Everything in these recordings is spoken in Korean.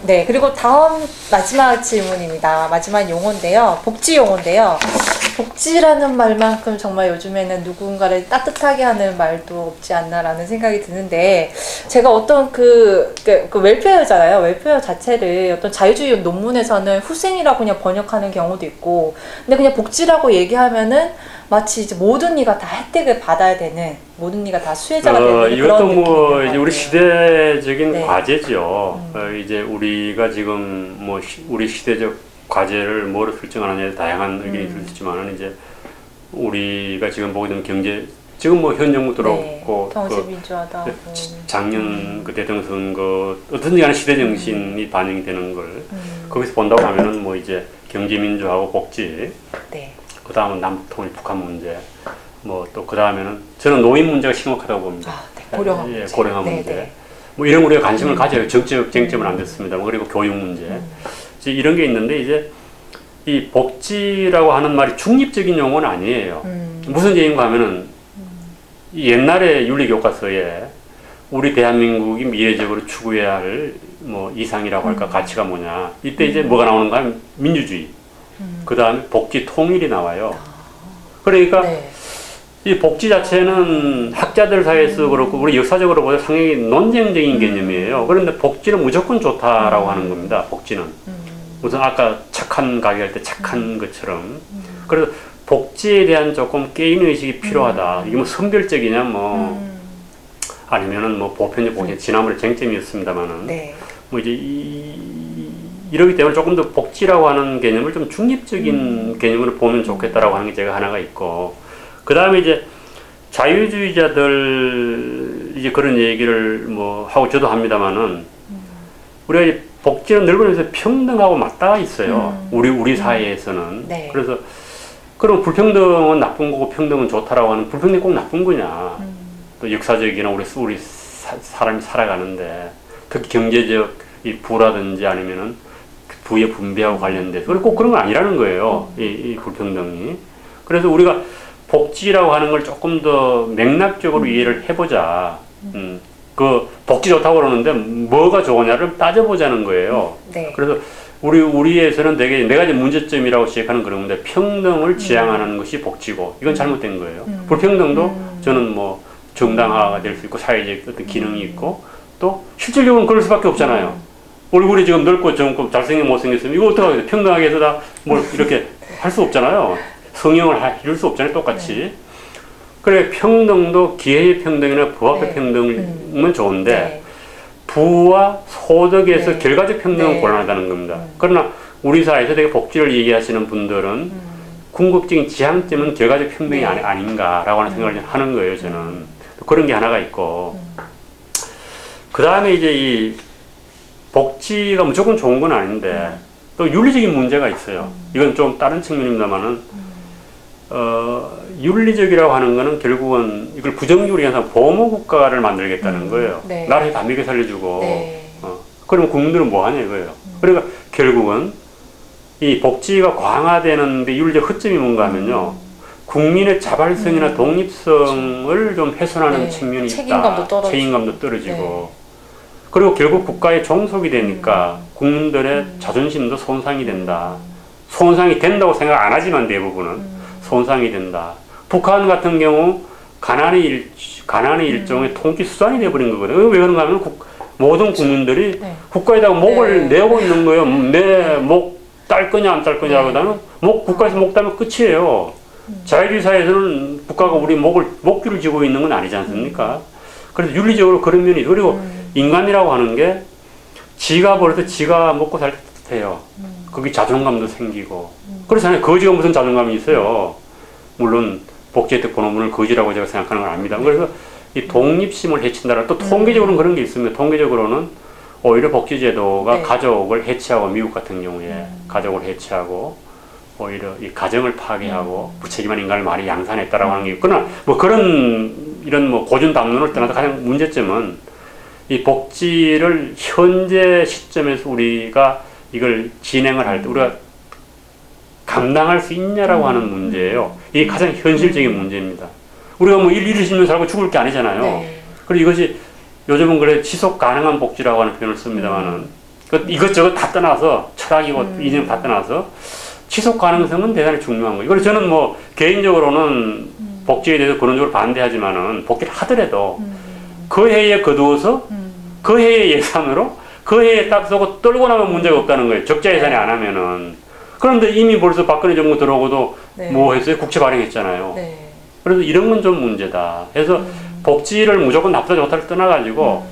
네, 그리고 다음 마지막 질문입니다. 마지막 용어인데요. 복지 용어인데요. 복지라는 말만큼 정말 요즘에는 누군가를 따뜻하게 하는 말도 없지 않나라는 생각이 드는데, 제가 어떤 그 웰페어잖아요. 웰페어 자체를 어떤 자유주의 논문에서는 후생이라고 그냥 번역하는 경우도 있고, 근데 그냥 복지라고 얘기하면은 마치 이제 모든 이가 다 혜택을 받아야 되는, 모든 이가 다 수혜자가 되는 이것도 그런 뭐 이제 우리 시대적인 네. 과제죠. 이제 우리가 지금 뭐 우리 시대적 과제를 뭐로 설정하느냐에 다양한 의견이 있을 수 있지만은 이제 우리가 지금 보게 되는 경제 지금 뭐 현 정부 들어왔고 경제민주화다. 작년 그 대통령 선거 어떤지 간에 시대 정신이 반영이 되는 걸 거기서 본다고 하면은 뭐 이제 경제민주하고 복지, 네. 그 다음은 남북통일 북한 문제, 뭐 또 그 다음에는 저는 노인 문제가 심각하다고 봅니다. 네. 고령화 문제. 고령화 네, 문제. 네. 뭐 이런 우리가 관심을 가져요. 정책 쟁점은 안 됐습니다. 그리고 교육 문제. 이제 이런 게 있는데 이제 이 복지라고 하는 말이 중립적인 용어는 아니에요. 무슨 얘기인가 하면은 옛날에 윤리교과서에 우리 대한민국이 미래적으로 추구해야 할 뭐 이상이라고 할까 가치가 뭐냐. 이때 이제 뭐가 나오는가 하면 민주주의. 그 다음에 복지 통일이 나와요. 그러니까 네. 이 복지 자체는 학자들 사이에서 그렇고 우리 역사적으로 보자 상당히 논쟁적인 개념이에요. 그런데 복지는 무조건 좋다라고 하는 겁니다. 복지는. 우선 아까 착한 가게 할 때 착한 것처럼. 그래서 복지에 대한 조금 깨인 의식이 필요하다. 이게 뭐 선별적이냐 뭐 아니면은 뭐 보편적 복지 지난번에 쟁점이었습니다만은 네. 뭐 이제 이러기 때문에 조금 더 복지라고 하는 개념을 좀 중립적인 개념으로 보면 좋겠다라고 하는 게 제가 하나가 있고, 그 다음에 이제 자유주의자들 이제 그런 얘기를 뭐 하고 저도 합니다만은 우리가 이제 복지는 넓으면서 평등하고 맞닿아 있어요. 우리 사회에서는. 네. 그래서 그럼 불평등은 나쁜 거고 평등은 좋다라고 하는 불평등이 꼭 나쁜 거냐? 또 역사적이나 우리 사람이 살아가는데 특히 경제적 이 부라든지 아니면은 부의 분배하고 관련돼서 꼭 그런 건 아니라는 거예요. 이 불평등이. 그래서 우리가 복지라고 하는 걸 조금 더 맥락적으로 이해를 해보자. 그 복지 좋다고 그러는데 뭐가 좋으냐를 따져보자는 거예요. 네. 그래서 우리에서는 되게 네 가지 문제점이라고 지적하는 그런 건데 평등을 지향하는 것이 복지고 이건 잘못된 거예요. 불평등도 저는 뭐 정당화가 될 수 있고 사회적 어떤 기능이 있고 또 실질적으로는 그럴 수밖에 없잖아요. 얼굴이 지금 넓고 젊고 잘생긴 못생겼으면 이거 어떻게 하겠어요? 평등하게 해서 다 뭐 이렇게 할 수 없잖아요. 성형을 이룰 수 없잖아요. 똑같이. 그래 평등도 기회의 평등이나 부합의 평등은 좋은데 네. 부와 소득에서 네. 결과적 평등은 네. 곤란하다는 겁니다. 그러나 우리 사회에서 되게 복지를 얘기하시는 분들은 궁극적인 지향점은 결과적 평등이 네. 아닌가라고 하는 생각을 하는 거예요. 저는 그런 게 하나가 있고 그 다음에 이제 이 복지가 무조건 좋은 건 아닌데 또 윤리적인 문제가 있어요. 이건 좀 다른 측면입니다만은 윤리적이라고 하는 거는 결국은 이걸 부정적으로 얘기해서 보호국가를 만들겠다는 거예요. 네. 나라에 다 먹여 살려주고 네. 그러면 국민들은 뭐 하냐 이거예요. 그러니까 결국은 이 복지가 강화되는데 윤리적 허점이 뭔가 하면요. 국민의 자발성이나 독립성을 좀 훼손하는 네. 측면이 책임감도 있다. 떨어지고. 책임감도 떨어지고. 네. 그리고 결국 국가의 종속이 되니까 국민들의 자존심도 손상이 된다. 손상이 된다고 생각 안 하지만 대부분은 손상이 된다. 북한 같은 경우 가난의 일종의 통치 수단이 돼버린 거거든요. 왜 그런가 하면 모든 국민들이 네. 국가에다가 목을 네. 내고 있는 거예요. 내 목 딸 거냐 안 딸 거냐 하고다는 국가에서 목 따면 끝이에요. 자유주의 사회에서는 국가가 우리 목줄을 쥐고 있는 건 아니지 않습니까? 그래서 윤리적으로 그런 면이 있고 그리고 인간이라고 하는 게 지가 벌어서 지가 먹고 살 듯해요. 거기 자존감도 생기고 그렇잖아요. 거지가 무슨 자존감이 있어요. 물론 복지 혜택 보는 분을 거지라고 제가 생각하는 건 아닙니다. 그래서 이 독립심을 해친다라 또 통계적으로는 그런 게 있습니다. 통계적으로는 오히려 복지제도가 네. 가족을 해체하고 미국 같은 경우에 가족을 해체하고 오히려 이 가정을 파괴하고 무책임한 인간을 많이 양산했다라고 하는 게 있거나 뭐 그런 이런 뭐 고준 담론을 떠나서 가장 문제점은 이 복지를 현재 시점에서 우리가 이걸 진행을 할 때 우리가 감당할 수 있냐라고 하는 문제예요. 이게 가장 현실적인 문제입니다. 우리가 뭐 20년 살고 죽을 게 아니잖아요. 네. 그리고 이것이 요즘은 그래 지속 가능한 복지라고 하는 표현을 씁니다만은 이것저것 다 떠나서 철학이고 이념 다 떠나서 지속 가능성은 대단히 중요한 거예요. 그래서 저는 뭐 개인적으로는 복지에 대해서 근원적으로 반대하지만은 복지를 하더라도 그 해에 거두어서 그 해의 예산으로 그 해에 딱 쓰고 떨고 나면 문제가 없다는 거예요. 적자 예산이 안 하면은. 그런데 이미 벌써 박근혜 정부 들어오고도 네. 뭐 했어요? 국채 발행했잖아요. 네. 그래서 이런 건 좀 문제다. 그래서 복지를 무조건 나쁘다 좋다를 떠나가지고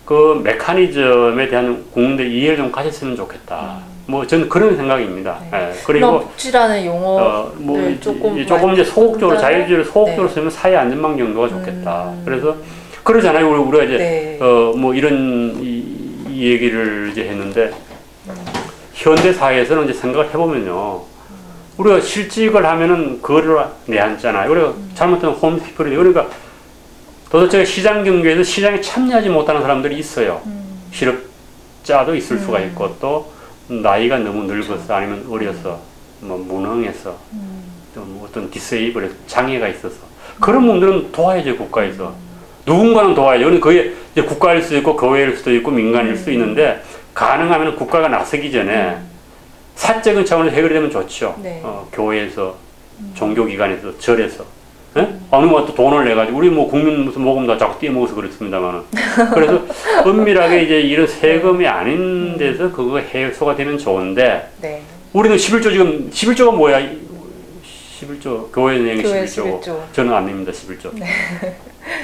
그 메커니즘에 대한 국민들 이해를 좀 가졌으면 좋겠다. 뭐 저는 그런 생각입니다. 네. 예, 그럼 그리고 복지라는 용어를 뭐 조금 이제 소극적으로 더- 자유주의를 소극적으로 네. 쓰면 사회 안전망 정도가 좋겠다. 그래서 그러잖아요. 우리가 이제 네. 뭐 이런 이 얘기를 이제 했는데 현대 사회에서는 이제 생각을 해보면요. 우리가 실직을 하면은 그거를 내앉잖아요. 우리가 잘못하면 홈스피플이 그러니까 도대체 시장 경제에서 시장에 참여하지 못하는 사람들이 있어요. 실업자도 있을 수가 있고 또 나이가 너무 늙어서 아니면 어려서 뭐 무능해서 또뭐 어떤 디세이블 장애가 있어서 그런 분들은 도와야죠 국가에서 누군가는 도와야죠. 그런데 그게 이제 국가일 수도 있고 교회일 수도 있고 민간일 수도 있는데 가능하면 국가가 나서기 전에 사적인 차원에서 해결이 되면 좋죠. 네. 교회에서 종교기관에서 절에서 어느 것도 돈을 내 가지고 우리 뭐 국민 무슨 모금 다 자꾸 떼먹어서 그렇습니다만은 그래서 은밀하게 이제 이런 세금이 아닌 데서 그거 해소가 되면 좋은데 네. 우리는 11조 지금 11조가 뭐야? 11조 교회 내용이 교회 11조고 11조. 저는 안 냅니다 11조.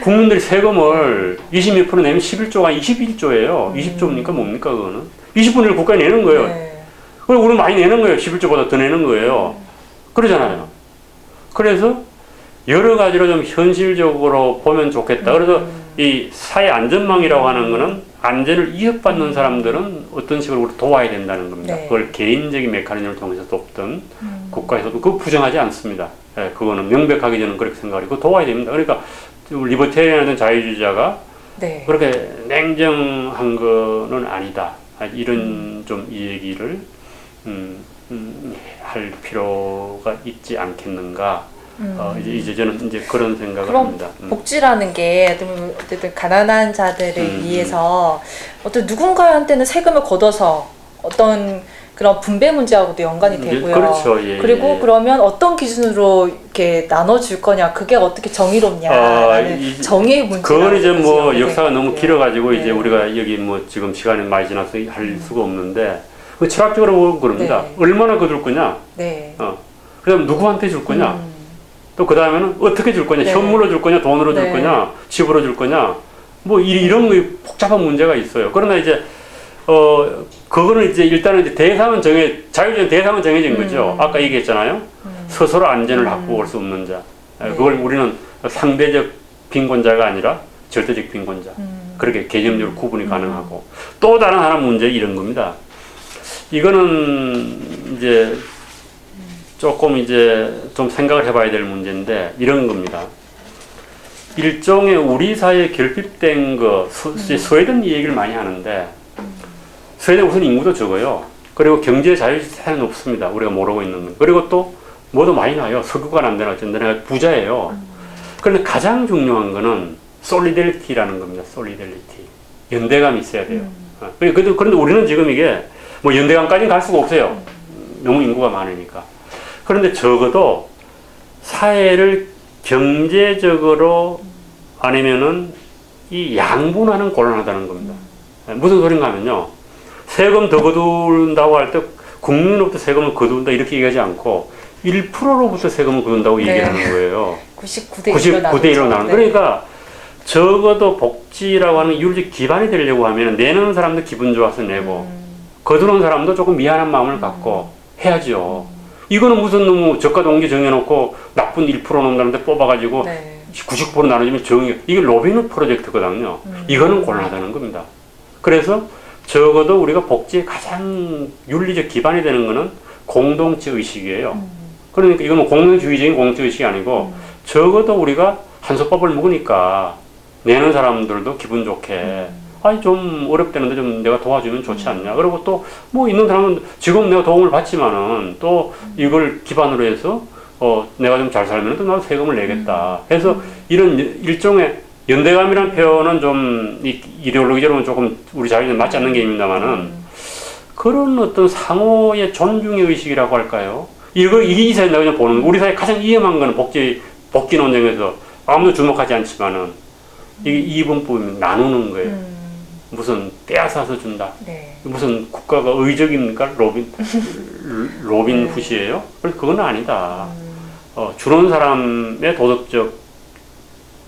국민들이 세금을 20몇 프로 내면 11조가 21조예요. 20조입니까 뭡니까 그거는? 20분의 1 국가에 내는 거예요. 네. 그리고 우리는 많이 내는 거예요. 11조보다 더 내는 거예요. 그러잖아요. 그래서 여러 가지로 좀 현실적으로 보면 좋겠다. 그래서 이 사회 안전망이라고 하는 거는 안전을 위협받는 사람들은 어떤 식으로 우리 도와야 된다는 겁니다. 네. 그걸 개인적인 메커니즘을 통해서 돕든 국가에서도 그거 부정하지 않습니다. 예, 그거는 명백하게 저는 그렇게 생각하고 도와야 됩니다. 그러니까 리버테리안이든 자유주의자가 네. 그렇게 냉정한 거는 아니다. 이런 좀 이 얘기를 할 필요가 있지 않겠는가. 이제 저는 이제 그런 생각을 그럼 합니다. 복지라는 게 어쨌든 가난한 자들을 위해서 어떤 누군가한테는 세금을 걷어서 어떤 그런 분배 문제하고도 연관이 되고요. 그렇죠. 예, 그리고 예. 그러면 어떤 기준으로 이렇게 나눠줄 거냐, 그게 어떻게 정의롭냐라는 정의의 문제가. 그건 이제 뭐 역사가 너무 길어가지고 네. 이제 우리가 여기 뭐 지금 시간이 많이 지나서 할 수가 없는데 그 철학적으로 보면 그럽니다. 네. 얼마나 거둘 거냐. 네. 그다음 누구한테 줄 거냐. 또 그 다음에는 어떻게 줄 거냐. 네. 현물로 줄 거냐, 돈으로 줄 네. 거냐, 집으로 줄 거냐. 뭐 이런 복잡한 문제가 있어요. 그러나 이제 그거는 이제 일단은 이제 자유주의 대상은 정해진 거죠. 아까 얘기했잖아요. 스스로 안전을 확보할 수 없는 자. 네. 그걸 우리는 상대적 빈곤자가 아니라 절대적 빈곤자. 그렇게 개념적으로 구분이 가능하고. 또 다른 하나 문제 이런 겁니다. 이거는 이제 조금 이제 좀 생각을 해봐야 될 문제인데 이런 겁니다. 일종의 우리 사회에 결핍된 스웨덴 이 얘기를 많이 하는데 스웨덴 우선 인구도 적어요. 그리고 경제 자유사회는 없습니다. 우리가 모르고 있는 건. 그리고 또 뭐도 많이 나요. 석유가 안 되나 어쩐다. 내가 부자예요. 그런데 가장 중요한 거는 솔리데리티라는 겁니다. 솔리데리티. 연대감이 있어야 돼요. 그런데 우리는 지금 이게 뭐 연대감까지는 갈 수가 없어요. 너무 인구가 많으니까. 그런데 적어도 사회를 경제적으로 아니면은 이 양분하는 곤란하다는 겁니다. 무슨 소린가 하면요. 세금 더 거둔다고 할 때 국민으로부터 세금을 거둔다 이렇게 얘기하지 않고 1%로부터 세금을 거둔다고 네. 얘기하는 거예요. 99대 1로 나누죠. 그러니까 적어도 복지라고 하는 윤리적 기반이 되려고 하면 내는 사람도 기분 좋아서 내고 거두는 사람도 조금 미안한 마음을 갖고 해야죠. 이거는 무슨 너무 저가 동기 정해놓고 나쁜 1% 놈들한테 뽑아가지고 네. 90% 나눠주면 이게 로빈후 프로젝트거든요. 이거는 곤란하다는 겁니다. 그래서 적어도 우리가 복지의 가장 윤리적 기반이 되는 거는 공동체 의식이에요. 그러니까 이건 공동주의적인 공동체 의식이 아니고 적어도 우리가 한솥밥을 먹으니까 내는 사람들도 기분 좋게 아니 좀 어렵다는데 좀 내가 도와주면 좋지 않냐. 그리고 또 뭐 있는 사람은 지금 내가 도움을 받지만은 또 이걸 기반으로 해서 내가 좀 잘 살면 또 나도 세금을 내겠다. 해서 이런 일종의 연대감이라는 표현은 좀 이데올로기적으로는 조금 우리 자유에 맞지 않는 게 있습니다만은 그런 어떤 상호의 존중의 의식이라고 할까요? 이 사회 내가 그냥 보는 우리 사회 가장 위험한 거는 복지 논쟁에서 아무도 주목하지 않지만은 이게 이분법이면 나누는 거예요. 무슨 떼앗아서 준다. 네. 무슨 국가가 의적입니까? 로빈 훗이에요? 그건 아니다. 주는 사람의 도덕적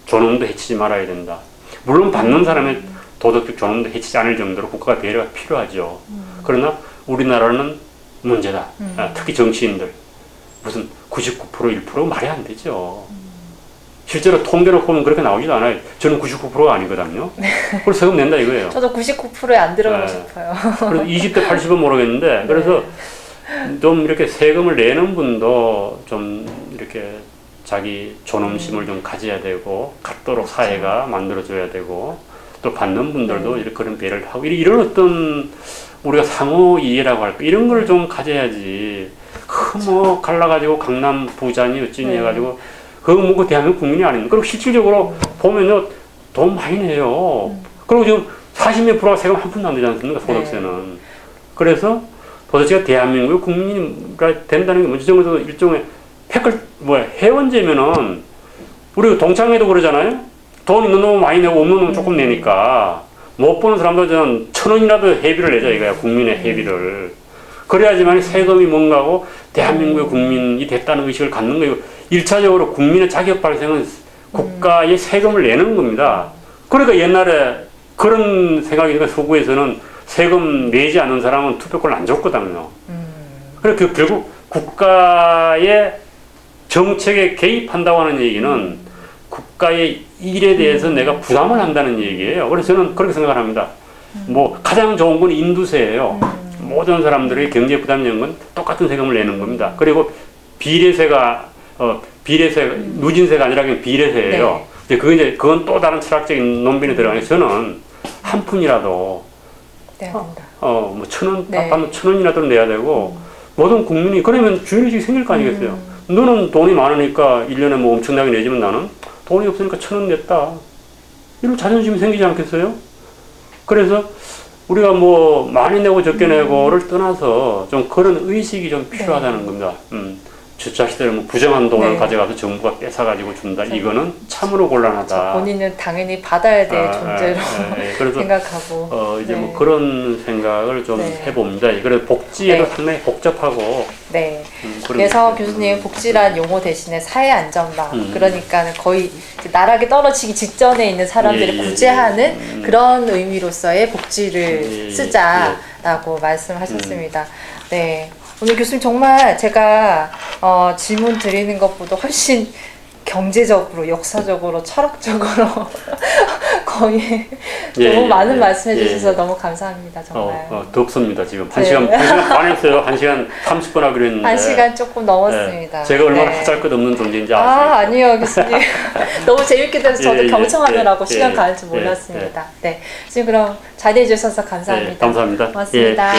존엄도 해치지 말아야 된다. 물론 받는 사람의 도덕적 존엄도 해치지 않을 정도로 국가가 배려가 필요하죠. 그러나 우리나라는 문제다. 특히 정치인들. 무슨 99% 1% 말이 안 되죠. 실제로 통계를 보면 그렇게 나오지도 않아요. 저는 99%가 아니거든요. 그걸 세금 낸다 이거예요. 저도 99%에 안 들어가고 네. 싶어요. 그래서 20대 80은 모르겠는데, 그래서 좀 이렇게 세금을 내는 분도 좀 이렇게 자기 존엄심을 좀 가져야 되고, 갖도록 사회가 만들어줘야 되고, 또 받는 분들도 이렇게 그런 배려를 하고, 이런 어떤 우리가 상호 이해라고 할까, 이런 걸 좀 가져야지. 뭐 갈라가지고 강남 부자니 어찌니 해가지고, 그거 뭐고 대한민국 국민이 아닙니까? 그리고 실질적으로 보면요, 돈 많이 내요. 그리고 지금 40몇 프로가 세금 한 푼도 안 되지 않습니까? 소득세는. 그래서 도대체가 대한민국 국민이가 된다는 게 뭔지 정도 일종의 해원제면은 우리가 동창회도 그러잖아요. 돈 있는 놈은 많이 내고 없는 놈은 조금 내니까 못 버는 사람들은 1,000원이라도 회비를 내자 이거야. 국민의 회비를. 그래야지만 세금이 뭔가고 대한민국의 국민이 됐다는 의식을 갖는 거예요. 1차적으로 국민의 자격 발생은 국가에 세금을 내는 겁니다. 그러니까 옛날에 그런 생각이 드니까 서구에서는 세금 내지 않는 사람은 투표권을 안 줬거든요. 그러니까 결국 국가의 정책에 개입한다고 하는 얘기는 국가의 일에 대해서 내가 부담을 한다는 얘기예요. 그래서 저는 그렇게 생각을 합니다. 뭐 가장 좋은 건 인두세예요. 모든 사람들의 경제 부담이 되는 건 똑같은 세금을 내는 겁니다. 그리고 비례세가 누진세가 아니라 그냥 비례세예요. 네. 그건 또 다른 철학적인 논변이 들어가니 저는 한 푼이라도 네, 된다. 뭐 1,000원 네. 받으면 1,000원이라도 내야 되고 모든 국민이 그러면 주인의식이 생길 거 아니겠어요. 너는 돈이 많으니까 1년에 뭐 엄청나게 내지만 나는 돈이 없으니까 1,000원 냈다. 이런 자존심이 생기지 않겠어요? 그래서 우리가 뭐 많이 내고 적게 내고를 떠나서 좀 그런 의식이 좀 필요하다는 겁니다. 저 자식들은 뭐 부정한 돈을 가져가서 정부가 뺏어가지고 준다. 이거는 참으로 곤란하다. 본인은 당연히 받아야 될 존재로 그래서 생각하고. 이제 뭐 그런 생각을 좀 해봅니다. 그래서 복지에도 상당히 복잡하고. 네. 그래서 교수님 복지란 용어 대신에 사회 안전망. 그러니까는 거의 나락에 떨어지기 직전에 있는 사람들을 구제하는 그런 의미로서의 복지를 쓰자라고 말씀하셨습니다. 네. 오늘 교수님 정말 제가 질문 드리는 것보다 훨씬 경제적으로, 역사적으로, 철학적으로 거의 너무 많은 말씀해 주셔서 너무 감사합니다. 정말. 덥습니다. 지금 1시간 반 했어요. 1시간 30분 하기로 했는데 1시간 조금 넘었습니다. 제가 얼마나 하잘것없는 존재인지 아시죠? 아니요 교수님. 너무 재밌게 돼서 저도 경청하느라고 시간 가는 줄 몰랐습니다. 네. 지금 그럼 자리해 주셔서 감사합니다. 감사합니다. 고맙습니다.